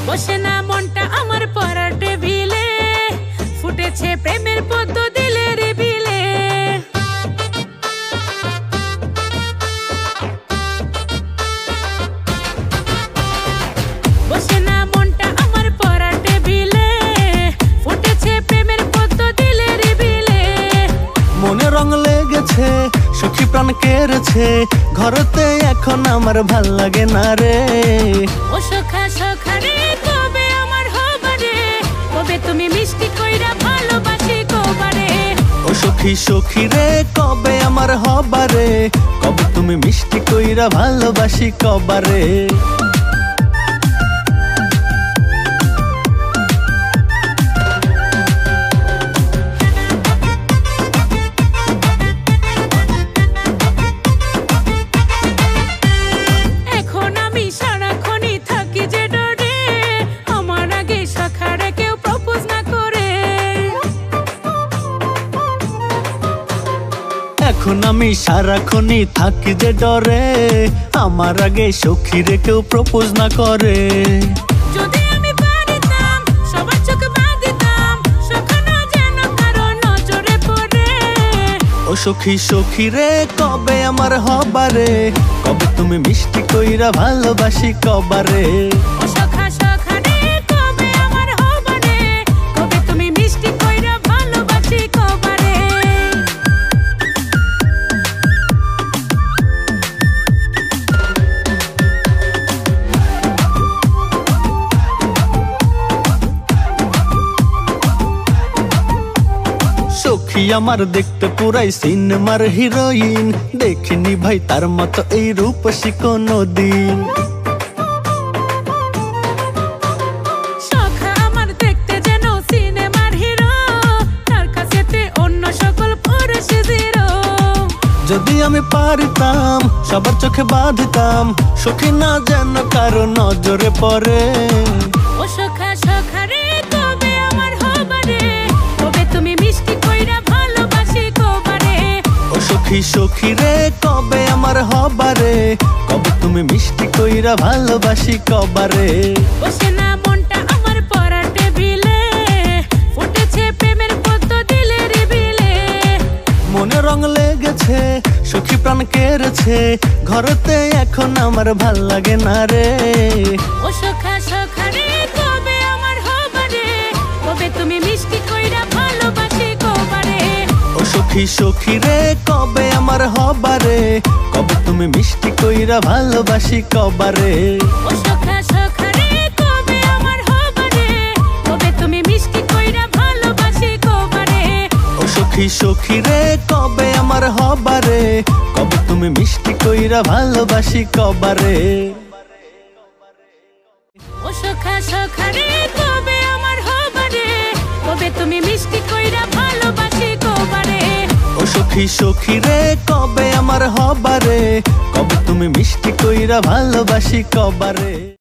বসে না মনটা আমার পড়ার টেবিলে, ফুটেছে প্রেমের পদ্ম দিলের বিলে। বসে না মনটা আমার পড়ার টেবিলে, ফুটেছে প্রেমের পদ্ম দিলের বিলে। মনে রং লেগেছে, সখী প্রাণ কেড়েছে, ঘরেতে এখন আমার ভাল লাগে না রে। ও সখা সখা রে, কবে আমার হবারে, কবে তুমি মিষ্টি কইরা ভালোবাসি কবারে। ও সখী সখী রে, কবে আমার হবারে, কবে তুমি মিষ্টি কইরা ভালোবাসি কবারে। এখন আমি সারাক্ষণই থাকি যে ডরে, আমার আগে সখী রে কেউ প্রপোজ না করে। যদি আমি পারিতাম সবার চোখ বাঁধিতাম, সখানো যেন কারো নজরে পড়ে। ও সখী সখী রে, কবে আমার হবারে, কবে তুমি মিষ্টি কইরা ভালোবাসি কবারে। ও সখা সখা রে, কবে আমার হবারে, কবে তুমি মিষ্টি কইরা ভালোবাসি কবারে। সখী আমার দেখতে পুরাই সিনেমার হিরোইন, দেখিনি ভাই তার মতো এই রূপসী কোনদিন। সখা আমার দেখতে যেন সিনেমার হিরো, তার কাছেতে অন্য সকল পুরুষ জিরো। যদি আমি পারিতাম সবার চোখে বাঁধিতাম, সখী না যেন কারো নজরে পড়ে। ও সখা সখা রে, কবে আমার হবারে, কবে তুমি মিষ্টি কইরা ভালোবাসি কবারে। ও সখী সখী রে, কবে আমার হবারে, কবে তুমি মিষ্টি কইরা ভালোবাসি কবারে। বসে না মনটা আমার পড়ার টেবিলে, ফুটেছে প্রেমের পদ্ম দিলের বিলে। মনে রং লেগেছে, সখী প্রাণ কেড়েছে, ঘরেতে এখন আমার ভাল লাগে না রে। ও সখা সখা রে, কবে আমার হবারে, কবে তুমি মিষ্টি কইরা ভালোবাসি কবারে। ও সখী সখী রে, কবে আমার হবারে, কবে তুমি মিষ্টি কইরা ভালোবাসি কবারে। ও সখা সখা রে, কবে আমার হবারে, কবে তুমি মিষ্টি কইরা ভালোবাসি কবারে। ও সখী সখী রে, কবে আমার হবারে, কবে তুমি মিষ্টি কইরা ভালোবাসি কবারে। ও সখা সখা রে, কবে আমার হবারে, কবে তুমি মিষ্টি কইরা ভালোবাসি কবারে। ও সখী সখী রে, কবে আমার হবারে, কবে তুমি মিষ্টি কইরা ভালোবাসি কবারে।